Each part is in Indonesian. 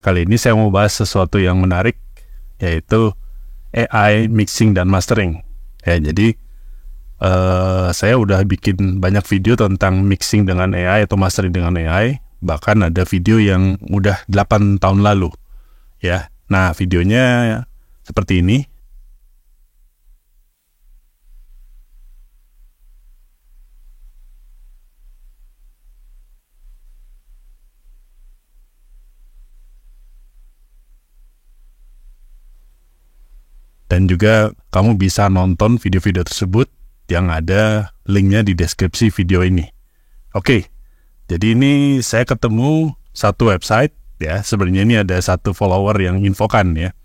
Kali ini saya mau bahas sesuatu yang menarik, yaitu AI mixing dan mastering. Ya, jadi saya udah bikin banyak video tentang mixing dengan AI atau mastering dengan AI. Bahkan ada video yang udah 8 tahun lalu. Ya, nah videonya seperti ini. Dan juga kamu bisa nonton video-video tersebut yang ada linknya di deskripsi video ini. Oke, jadi ini saya ketemu satu website ya. Sebenarnya ini ada satu follower yang infokan ya.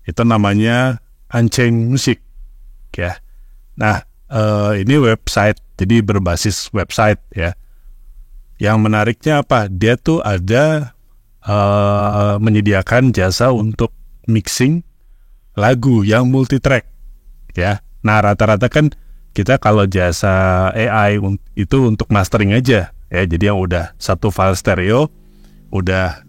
Itu namanya Unchained Music ya. Nah, ini website, jadi berbasis website ya. Yang menariknya apa? Dia tuh ada menyediakan jasa untuk mixing lagu yang multi-track ya. Nah, rata-rata kan kita kalau jasa AI itu untuk mastering aja ya. Jadi yang udah satu file stereo udah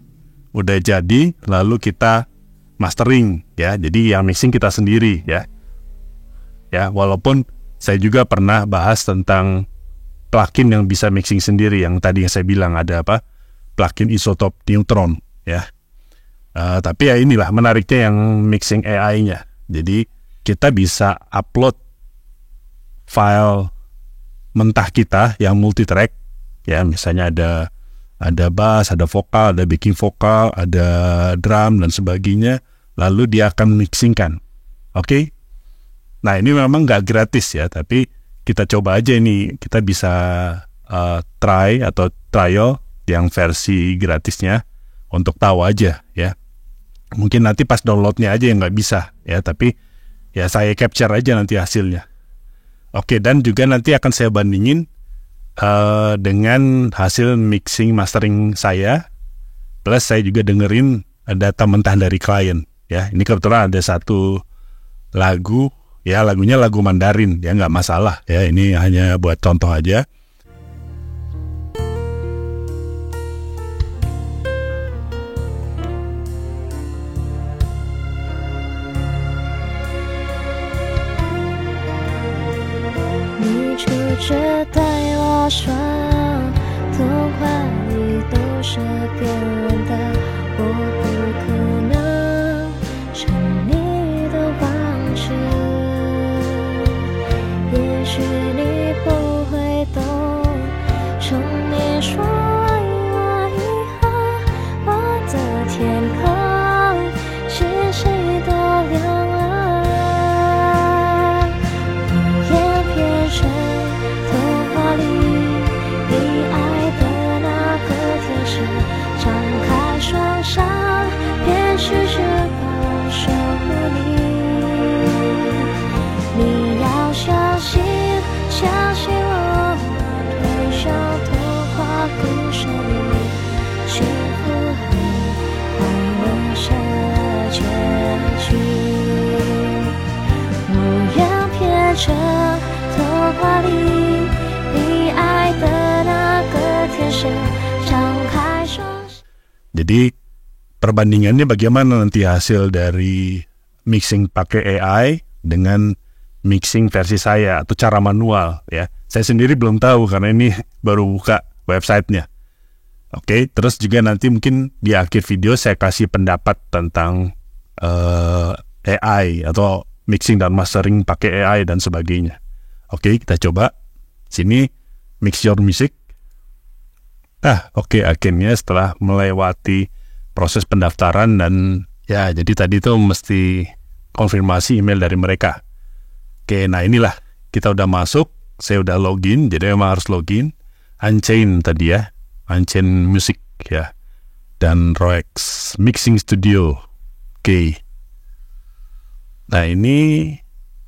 jadi, lalu kita mastering ya. Jadi yang mixing kita sendiri ya. Ya, walaupun saya juga pernah bahas tentang plugin yang bisa mixing sendiri, yang tadi yang saya bilang ada apa? Plugin Isotope Neutron ya. Tapi ya inilah menariknya yang mixing AI-nya. Jadi kita bisa upload file mentah kita yang multi-track ya, misalnya ada bass, ada vokal, ada backing vokal, ada drum dan sebagainya, lalu dia akan mixingkan. Oke? Nah, ini memang nggak gratis ya, tapi kita coba aja ini, kita bisa try atau trial yang versi gratisnya untuk tahu aja ya. Mungkin nanti pas downloadnya aja yang nggak bisa ya, tapi ya saya capture aja nanti hasilnya. Oke, dan juga nanti akan saya bandingin dengan hasil mixing mastering saya, plus saya juga dengerin data mentah dari klien ya. Ini kebetulan ada satu lagu ya, lagunya lagu Mandarin ya, nggak masalah ya, ini hanya buat contoh aja. Jadi perbandingannya bagaimana nanti hasil dari mixing pakai AI dengan mixing versi saya atau cara manual ya. Saya sendiri belum tahu karena ini baru buka websitenya. Oke, terus juga nanti mungkin di akhir video saya kasih pendapat tentang AI atau mixing dan mastering pakai AI dan sebagainya. Oke, kita coba. Sini mix your music. Oke, akhirnya setelah melewati proses pendaftaran dan ya, jadi tadi itu mesti konfirmasi email dari mereka. Oke, nah inilah kita udah masuk, saya udah login, jadi memang harus login. Unchained tadi ya, Unchained Music ya, dan Roex Mixing Studio. Oke. Nah ini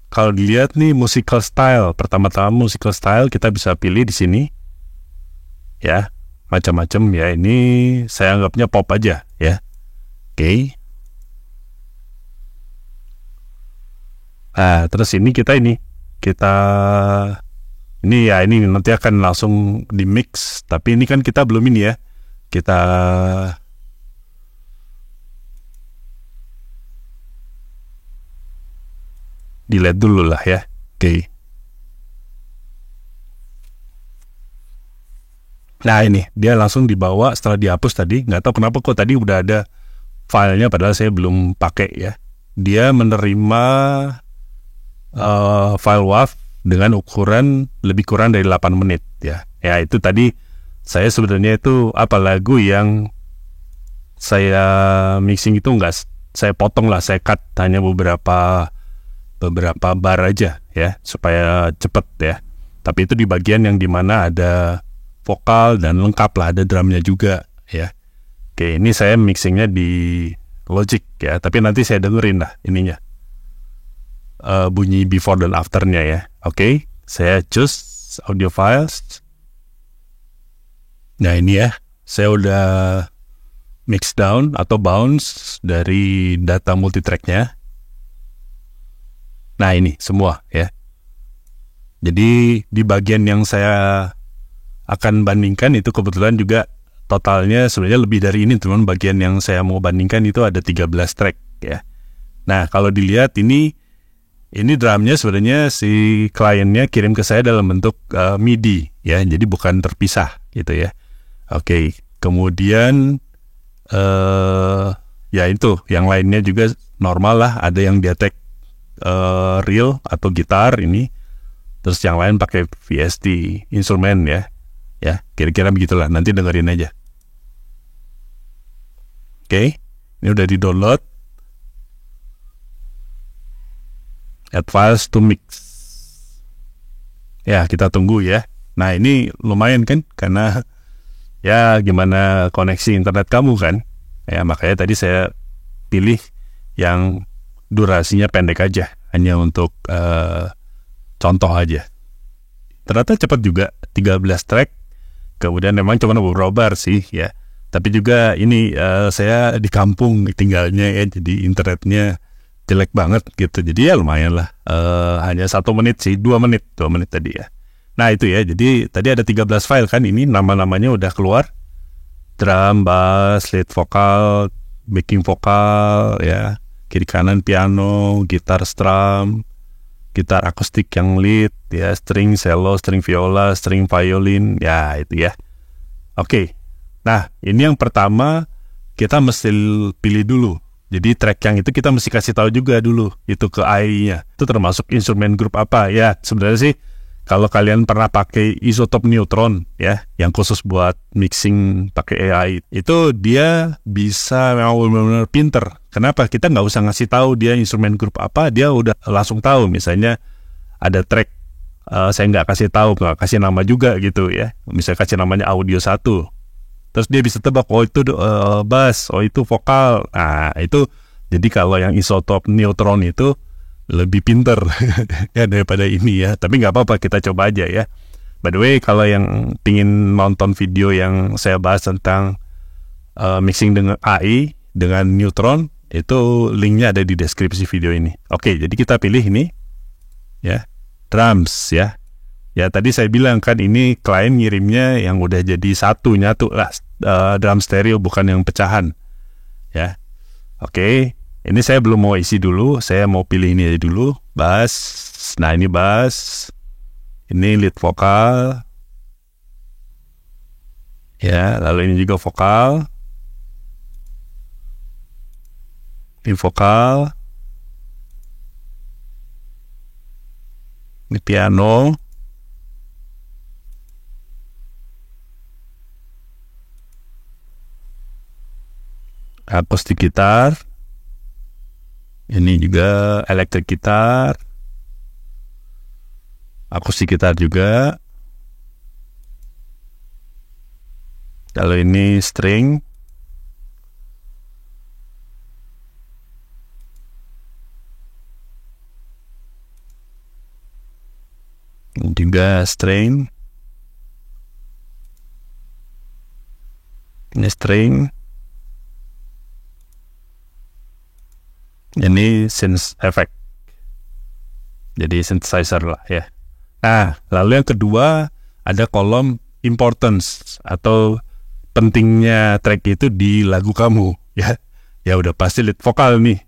kalau dilihat nih musical style, pertama-tama musical style kita bisa pilih di sini ya. Macam-macam ya, ini saya anggapnya pop aja ya. Oke. Nah, terus ini ini nanti akan langsung di mix, tapi ini kan kita belum ini ya. Kita delete dulu lah ya. Oke. Nah ini dia langsung dibawa setelah dihapus tadi. Nggak tahu kenapa kok tadi udah ada filenya padahal saya belum pakai ya. Dia menerima file WAV dengan ukuran lebih kurang dari 8 menit ya. Ya itu tadi saya sebenarnya itu apa lagu yang saya mixing itu nggak saya potong lah, saya cut hanya beberapa bar aja ya supaya cepet ya. Tapi itu di bagian yang dimana ada vokal dan lengkap lah, ada drumnya juga ya. Oke, ini saya mixingnya di Logic ya, tapi nanti saya dengerin lah ininya bunyi before dan afternya ya. Oke, saya choose audio files. Nah ini ya, saya udah mix down atau bounce dari data multitracknya. Nah ini semua ya. Jadi di bagian yang saya akan bandingkan itu kebetulan juga totalnya sebenarnya lebih dari ini, teman. Bagian yang saya mau bandingkan itu ada 13 track ya. Nah kalau dilihat ini drumnya sebenarnya si kliennya kirim ke saya dalam bentuk MIDI ya, jadi bukan terpisah gitu ya. Oke, kemudian ya itu yang lainnya juga normal lah, ada yang dia tag real atau gitar ini, terus yang lain pakai VST instrumen ya. Ya, kira-kira begitulah, nanti dengerin aja. Oke, ini udah di-download. Add files to mix. Ya, kita tunggu ya. Nah, ini lumayan kan, karena ya gimana koneksi internet kamu kan. Ya, makanya tadi saya pilih yang durasinya pendek aja, hanya untuk contoh aja. Ternyata cepat juga, 13 track. Kemudian memang cuma beberapa bar sih ya. Tapi juga ini saya di kampung tinggalnya ya, jadi internetnya jelek banget gitu. Jadi ya lumayan lah. Hanya 1 menit sih, 2 menit tadi ya. Nah itu ya, jadi tadi ada 13 file kan, ini nama-namanya udah keluar. Drum, bass, lead vokal, backing vokal ya, kiri kanan piano, gitar strum, gitar akustik yang lead ya, string cello, string viola, string violin ya itu ya. Oke. Nah, ini yang pertama kita mesti pilih dulu. Jadi track yang itu kita mesti kasih tahu juga dulu itu ke AI-nya. Itu termasuk instrumen grup apa ya. Sebenarnya sih kalau kalian pernah pakai Isotope Neutron ya, yang khusus buat mixing pakai AI, itu dia bisa memang benar-benar pinter. Kenapa? Kita nggak usah ngasih tahu dia instrumen grup apa, dia udah langsung tahu. Misalnya ada track, saya nggak kasih tahu, nggak kasih nama juga gitu ya. Misalnya kasih namanya audio 1, terus dia bisa tebak, oh itu bass, oh itu vokal. Nah itu, jadi kalau yang Isotope Neutron itu lebih pinter ya daripada ini ya. Tapi nggak apa-apa, kita coba aja ya. By the way, kalau yang pingin nonton video yang saya bahas tentang mixing dengan AI, dengan Neutron, itu linknya ada di deskripsi video ini. Oke, jadi kita pilih ini ya, drums ya. Ya tadi saya bilang kan ini klien ngirimnya yang udah jadi nyatu lah, drum stereo, bukan yang pecahan ya. Oke, ini saya belum mau isi dulu, saya mau pilih ini aja dulu, bass. Nah ini bass, ini lead vokal ya, lalu ini juga vokal, ini vokal, ini piano, akustik gitar, ini juga electric gitar, akustik gitar juga. Kalau ini string, ini juga string, ini string. Ini synth effect, jadi synthesizer lah ya. Nah, lalu yang kedua ada kolom importance atau pentingnya track itu di lagu kamu ya. Ya udah pasti lead vokal nih.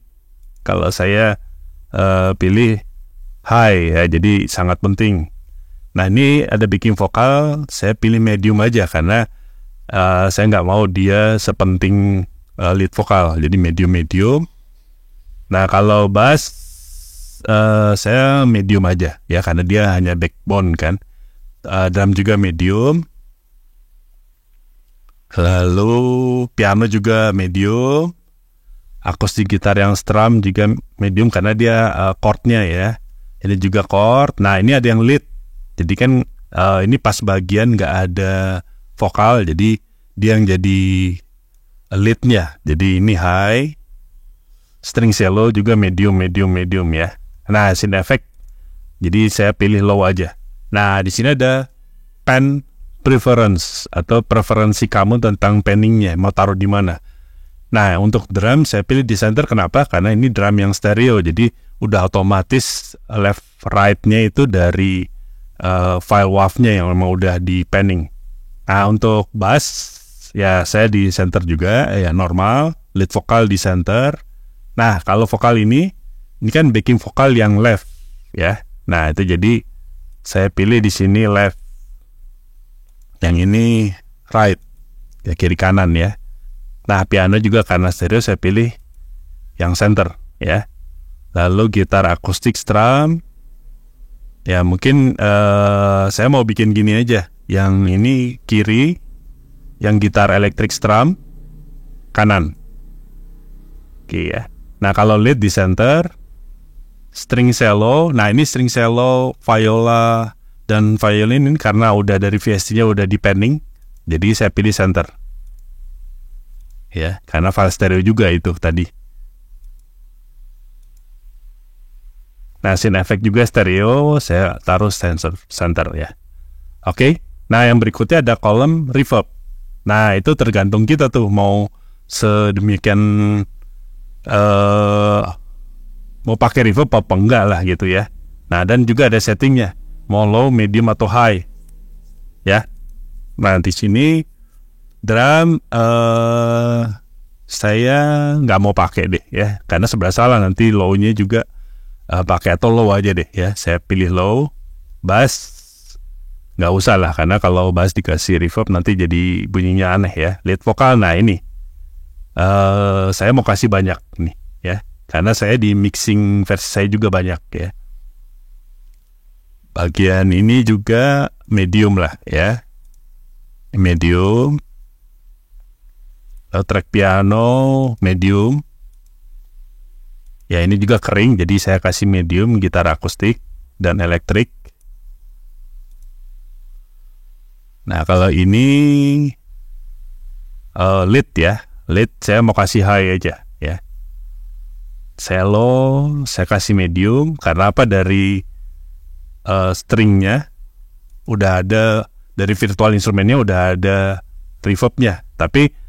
Kalau saya pilih high ya, jadi sangat penting. Nah ini ada backing vokal, saya pilih medium aja karena saya nggak mau dia sepenting lead vokal, jadi medium. Nah kalau bass saya medium aja ya karena dia hanya backbone kan. Drum juga medium. Lalu piano juga medium. Akustik gitar yang strum juga medium karena dia chordnya ya. Ini juga chord. Nah ini ada yang lead. Jadi kan ini pas bagian nggak ada vokal, jadi dia yang jadi leadnya. Jadi ini high. String cello juga medium ya. Nah scene effect, jadi saya pilih low aja. Nah di sini ada pan preference atau preferensi kamu tentang panningnya, mau taruh di mana. Nah untuk drum saya pilih di center. Kenapa? Karena ini drum yang stereo, jadi udah otomatis left right-nya itu dari file WAV-nya yang memang udah di panning. Nah untuk bass ya saya di center juga ya, normal, lead vokal di center. Nah kalau vokal ini kan backing vokal yang left ya. Nah itu jadi saya pilih di sini left. Yang ini right, ya kiri kanan ya. Nah piano juga karena stereo saya pilih yang center ya. Lalu gitar akustik strum, ya mungkin saya mau bikin gini aja. Yang ini kiri, yang gitar elektrik strum kanan. Oke ya. Nah kalau lead di center, string cello. Nah ini string cello, viola dan violin ini karena udah dari VST-nya udah di panning, jadi saya pilih center. Ya, karena file stereo juga itu tadi. Nah, scene effect juga stereo, saya taruh center ya. Oke. Nah, yang berikutnya ada kolom reverb. Nah, itu tergantung kita tuh mau sedemikian mau pakai reverb apa enggak lah gitu ya. Nah, dan juga ada settingnya, mau low, medium atau high. Ya. Nah, di sini drum saya nggak mau pakai deh ya, karena sebelah salah nanti low-nya juga pakai atau low aja deh ya. Saya pilih low. Bass nggak usah lah, karena kalau bass dikasih reverb nanti jadi bunyinya aneh ya. Lead vokal, nah ini saya mau kasih banyak nih ya, karena saya di mixing versi saya juga banyak ya. Bagian ini juga medium lah ya, medium. Track piano medium. Ya ini juga kering, jadi saya kasih medium, gitar akustik dan elektrik. Nah kalau ini lead ya, lead saya mau kasih high aja ya. Cello saya kasih medium, karena apa, dari stringnya udah ada, dari virtual instrumennya udah ada reverbnya. Tapi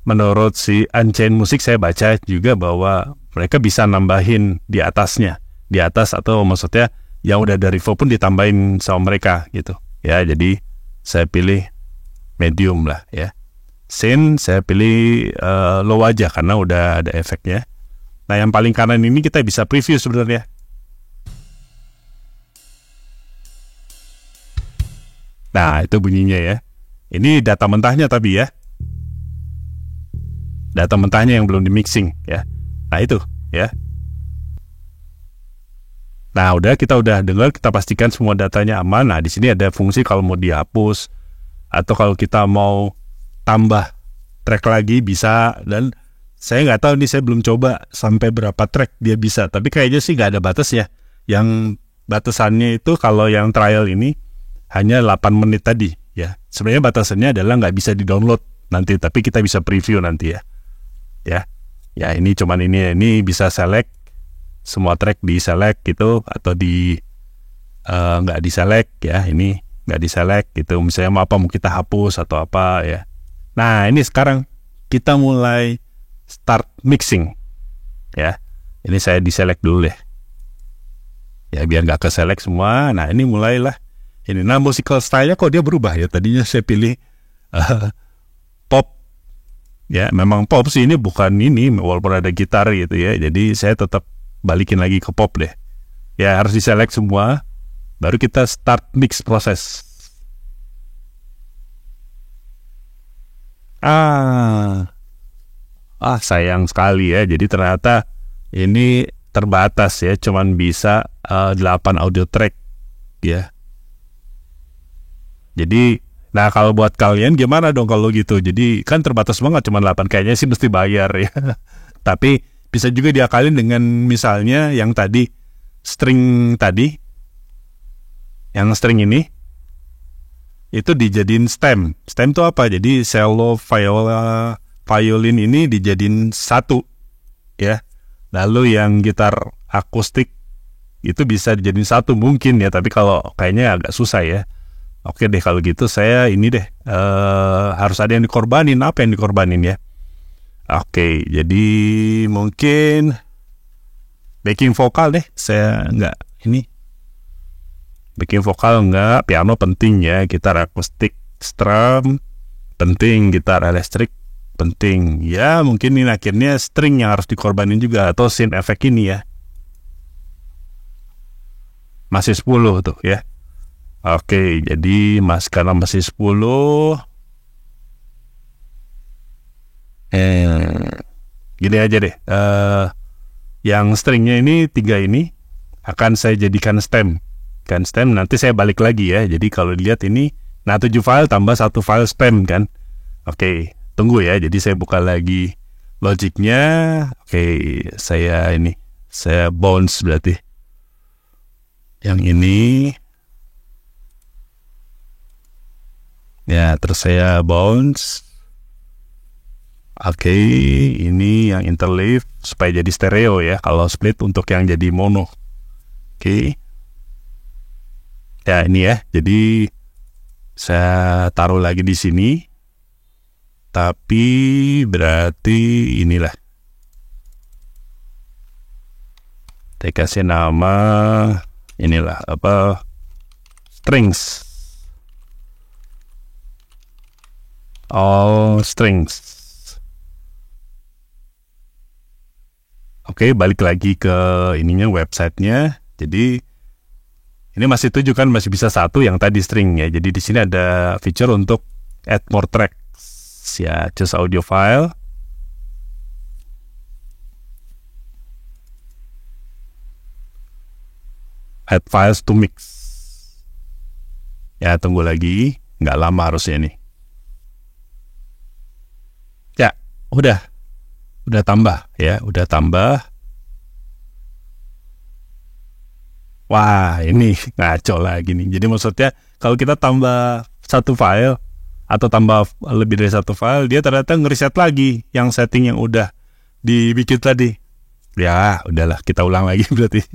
menurut si Unchained Music saya baca juga bahwa mereka bisa nambahin di atasnya, di atas, atau maksudnya yang udah dari reverb pun ditambahin sama mereka gitu ya. Jadi saya pilih medium lah ya. Scene saya pilih low aja karena udah ada efeknya. Nah yang paling kanan ini kita bisa preview sebenarnya. Nah itu bunyinya ya. Ini data mentahnya tapi ya, data mentahnya yang belum di mixing ya. Nah itu ya. Nah kita udah dengar, kita pastikan semua datanya aman. Nah di sini ada fungsi kalau mau dihapus atau kalau kita mau tambah track lagi bisa. Dan saya nggak tahu nih, saya belum coba sampai berapa track dia bisa, tapi kayaknya sih nggak ada batasnya. Yang batasannya itu kalau yang trial ini hanya 8 menit tadi ya. Sebenarnya batasannya adalah nggak bisa di-download nanti, tapi kita bisa preview nanti ya. Ya ini cuman ini bisa select semua track, di select gitu, atau di nggak di select ya. Ini nggak di select gitu, misalnya mau apa, mau kita hapus atau apa ya. Nah ini sekarang kita mulai start mixing ya. Ini saya di select dulu deh ya, biar nggak ke select semua. Nah ini mulailah ini. Nah musical style-nya kok dia berubah ya. Tadinya saya pilih pop ya, memang pop sih, ini bukan ini walaupun ada gitar gitu ya. Jadi saya tetap balikin lagi ke pop deh. Ya harus diselect semua, baru kita start mix proses. Sayang sekali ya. Jadi ternyata ini terbatas ya, cuman bisa 8 audio track ya. Jadi, nah kalau buat kalian gimana dong kalau gitu? Jadi kan terbatas banget, cuman 8, kayaknya sih mesti bayar ya. Tapi bisa juga diakalin dengan misalnya yang tadi string tadi, yang string ini itu dijadiin stem. Stem itu apa? Jadi cello, viola, violin ini dijadiin satu ya. Lalu yang gitar akustik itu bisa dijadiin satu mungkin ya, tapi kalau kayaknya agak susah ya. Oke deh kalau gitu saya ini deh harus ada yang dikorbanin. Apa yang dikorbanin ya? Oke, jadi mungkin backing vokal deh. Saya nggak ini backing vokal nggak, piano penting ya, gitar akustik, strum penting, gitar elektrik penting. Ya mungkin ini akhirnya string yang harus dikorbanin juga, atau synth effect ini ya. Masih 10 tuh ya. Oke, jadi karena masih 10, gini aja deh. Yang stringnya ini 3 ini akan saya jadikan stem. Kan stem nanti saya balik lagi ya. Jadi kalau dilihat ini, nah 7 file tambah 1 file stem kan. Oke, tunggu ya. Jadi saya buka lagi logiknya. Oke, saya bounce berarti. Yang ini. Ya, terus saya bounce. Oke, ini yang interleave supaya jadi stereo ya. Kalau split untuk yang jadi mono. Oke. Ya, ini ya. Jadi saya taruh lagi di sini. Tapi berarti inilah. Saya kasih nama inilah apa? Strings. All strings. Oke, balik lagi ke ininya, websitenya. Jadi ini masih 7 kan, masih bisa 1 yang tadi string ya. Jadi di sini ada feature untuk add more tracks ya. Choose audio file. Add files to mix. Ya, tunggu lagi. Nggak lama harusnya nih. Udah tambah ya, udah tambah. Wah, ini ngaco lagi nih. Jadi maksudnya kalau kita tambah 1 file atau tambah lebih dari 1 file, dia ternyata ngeriset lagi yang setting yang udah dibikin tadi. Ya, udahlah, kita ulang lagi berarti.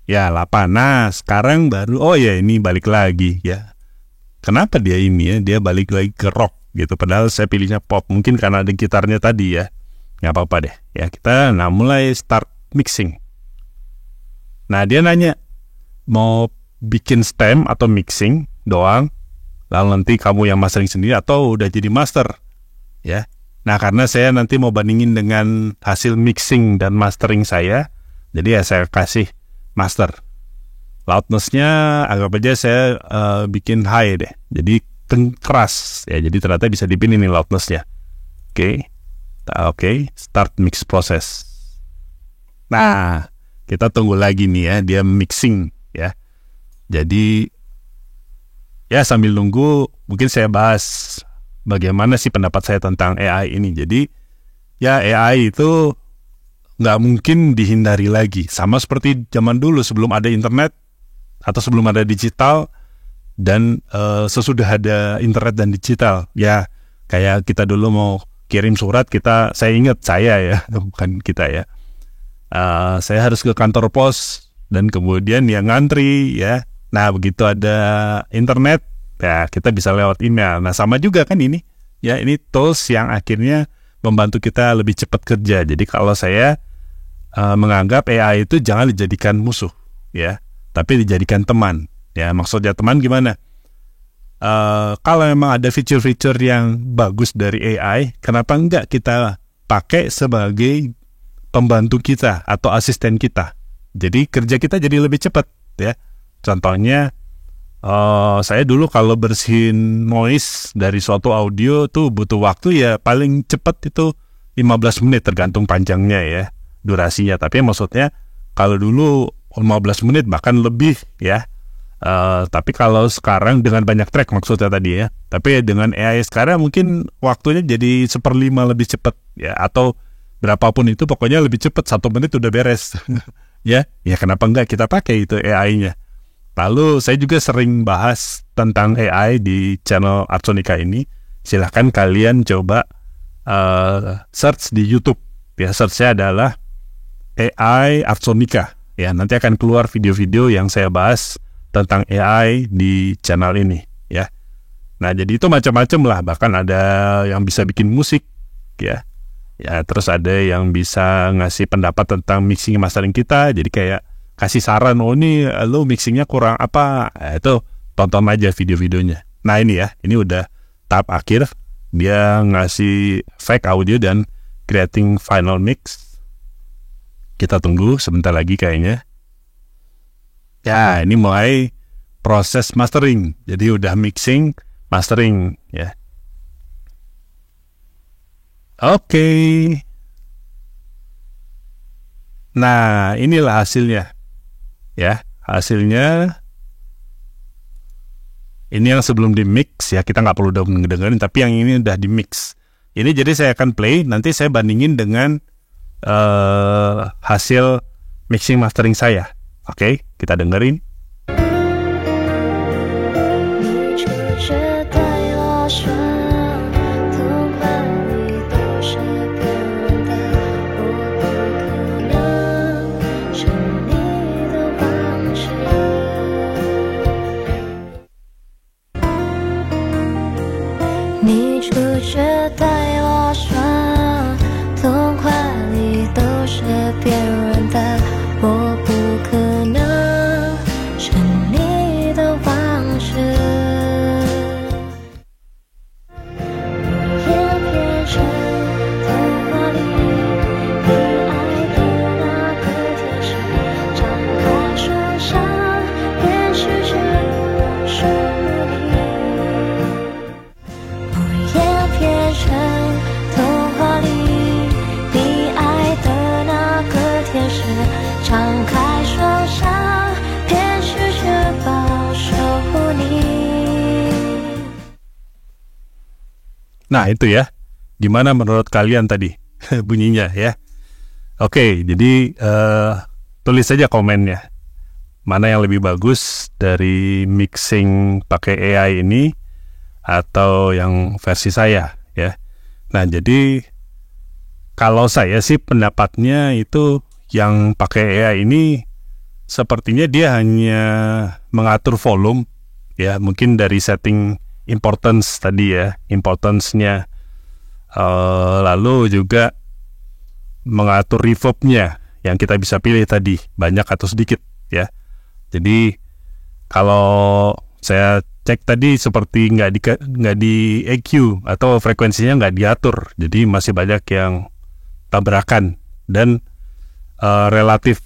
Ya, 8. Nah, sekarang baru, oh ya ini balik lagi ya. Kenapa dia ini ya, dia balik lagi ke rock gitu, padahal saya pilihnya pop, mungkin karena ada gitarnya tadi ya. Nggak apa-apa deh ya, kita mulai start mixing. Nah dia nanya mau bikin stem atau mixing doang, lalu nanti kamu yang mastering sendiri atau udah jadi master ya. Nah karena saya nanti mau bandingin dengan hasil mixing dan mastering saya, jadi ya saya kasih master. Loudness-nya anggap aja saya bikin high deh, jadi keras ya, jadi ternyata bisa dipilih nih loudness-nya. Oke, start mix proses. Nah, kita tunggu lagi nih ya, dia mixing ya. Jadi ya sambil nunggu, mungkin saya bahas bagaimana sih pendapat saya tentang AI ini. Jadi ya AI itu nggak mungkin dihindari lagi. Sama seperti zaman dulu sebelum ada internet atau sebelum ada digital. Dan sesudah ada internet dan digital ya, kayak kita dulu mau kirim surat, saya ingat ya bukan kita ya, saya harus ke kantor pos dan kemudian ya ngantri ya. Nah begitu ada internet ya kita bisa lewat email. Nah sama juga kan ini ya, ini tools yang akhirnya membantu kita lebih cepat kerja. Jadi kalau saya menganggap AI itu jangan dijadikan musuh ya, tapi dijadikan teman. Ya maksudnya teman gimana? Kalau memang ada fitur-fitur yang bagus dari AI, kenapa enggak kita pakai sebagai pembantu kita atau asisten kita? Jadi kerja kita jadi lebih cepat ya. Contohnya saya dulu kalau bersihin noise dari suatu audio tuh butuh waktu ya paling cepat itu 15 menit tergantung panjangnya ya durasinya. Tapi maksudnya kalau dulu 15 menit bahkan lebih ya. Tapi kalau sekarang dengan banyak track maksudnya tadi ya. Tapi dengan AI sekarang mungkin waktunya jadi 1/5 lebih cepat ya, atau berapapun itu pokoknya lebih cepat, 1 menit udah beres. Ya kenapa enggak kita pakai itu AI-nya. Lalu saya juga sering bahas tentang AI di channel Artsonika ini. Silahkan kalian coba search di YouTube ya, search-nya adalah AI Artsonika ya, nanti akan keluar video-video yang saya bahas tentang AI di channel ini ya. Nah jadi itu macam-macam lah, bahkan ada yang bisa bikin musik ya, terus ada yang bisa ngasih pendapat tentang mixing mastering kita, jadi kayak kasih saran, oh ini lo mixingnya kurang apa, itu tonton aja video-videonya. Nah ini ya, ini udah tahap akhir, dia ngasih fake audio dan creating final mix. Kita tunggu sebentar lagi kayaknya. Ya, ini mulai proses mastering. Jadi udah mixing, mastering ya. Oke. Nah, inilah hasilnya. Ya, hasilnya ini yang sebelum di mix ya, kita nggak perlu udah dengerin, tapi yang ini udah di mix. Ini jadi saya akan play, nanti saya bandingin dengan hasil mixing mastering saya. Oke, kita dengerin. Nah itu ya, gimana menurut kalian tadi bunyinya ya? Oke, jadi tulis saja komennya. Mana yang lebih bagus dari mixing pakai AI ini atau yang versi saya ya. Nah jadi kalau saya sih pendapatnya itu yang pakai AI ini sepertinya dia hanya mengatur volume ya, mungkin dari setting importance tadi ya, importance-nya, lalu juga mengatur reverb-nya yang kita bisa pilih tadi, banyak atau sedikit ya. Jadi kalau saya cek tadi seperti nggak di EQ atau frekuensinya nggak diatur, jadi masih banyak yang tabrakan dan relatif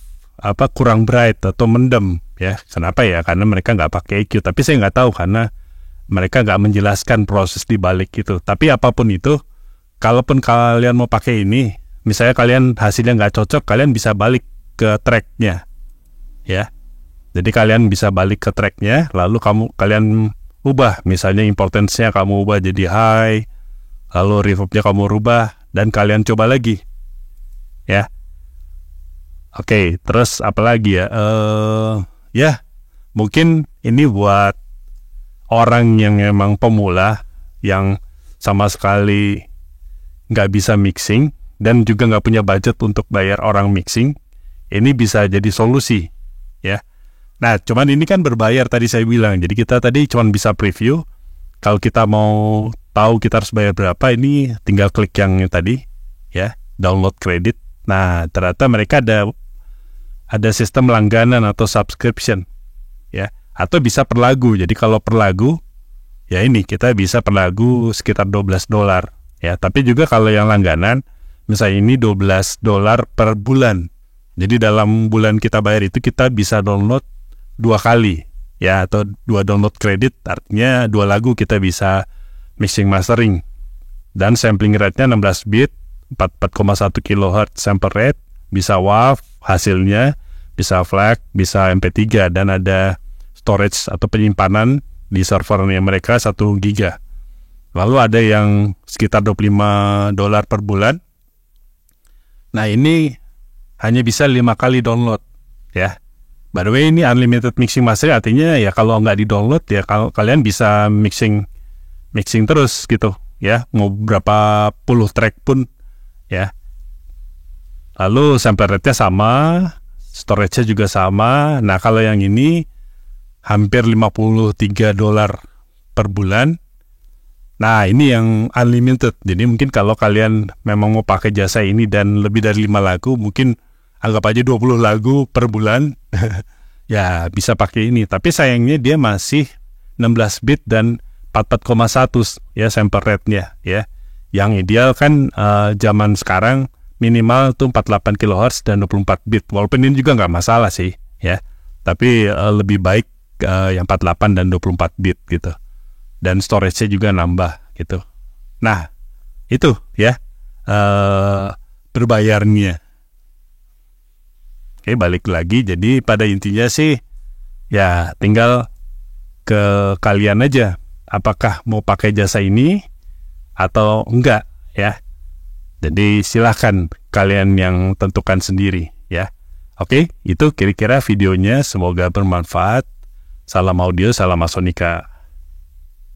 kurang bright atau mendem ya. Kenapa ya? Karena mereka nggak pakai EQ, tapi saya nggak tahu karena mereka nggak menjelaskan proses di balik itu. Tapi apapun itu, kalaupun kalian mau pakai ini, misalnya kalian hasilnya nggak cocok, kalian bisa balik ke tracknya, ya. Jadi kalian bisa balik ke tracknya, lalu kalian ubah, misalnya importance-nya kamu ubah jadi high, lalu reverb-nya kamu rubah, dan kalian coba lagi, ya. Oke, terus apa lagi ya? Ya, mungkin ini buat orang yang memang pemula, yang sama sekali nggak bisa mixing, dan juga nggak punya budget untuk bayar orang mixing, ini bisa jadi solusi, ya. Nah, cuman ini kan berbayar tadi saya bilang, jadi kita tadi cuman bisa preview. Kalau kita mau tahu kita harus bayar berapa, ini tinggal klik yang tadi, ya, download kredit. Nah, ternyata mereka ada sistem langganan atau subscription, ya. Atau bisa per lagu. Jadi kalau per lagu, ya ini kita bisa per lagu sekitar $12 ya. Tapi juga kalau yang langganan, misalnya ini $12 per bulan. Jadi dalam bulan kita bayar itu kita bisa download 2 kali ya, atau 2 download kredit, artinya 2 lagu kita bisa mixing mastering. Dan sampling rate-nya 16 bit, 44,1 kHz sample rate, bisa WAV hasilnya, bisa FLAC, bisa MP3, dan ada storage atau penyimpanan di servernya mereka 1 GB. Lalu ada yang sekitar $25 per bulan. Nah, ini hanya bisa 5 kali download ya. By the way, ini unlimited mixing master, artinya ya kalau nggak di-download ya kalian bisa mixing terus gitu ya, mau berapa puluh track pun ya. Lalu sample rate-nya sama, storage-nya juga sama. Nah, kalau yang ini hampir $53 per bulan. Nah, ini yang unlimited. Jadi mungkin kalau kalian memang mau pakai jasa ini dan lebih dari 5 lagu, mungkin anggap aja 20 lagu per bulan, ya bisa pakai ini. Tapi sayangnya dia masih 16 bit dan 44,1 ya sample rate-nya ya. Yang ideal kan zaman sekarang minimal tuh 48 kHz dan 24 bit. Walaupun ini juga nggak masalah sih ya. Tapi lebih baik yang 48 dan 24 bit gitu. Dan storage-nya juga nambah gitu. Nah, itu ya berbayarnya. Oke, balik lagi. Jadi pada intinya sih ya tinggal ke kalian aja. Apakah mau pakai jasa ini atau enggak ya. Jadi silahkan kalian yang tentukan sendiri ya. Oke, itu kira-kira videonya. Semoga bermanfaat. Salam audio, salam Masonika.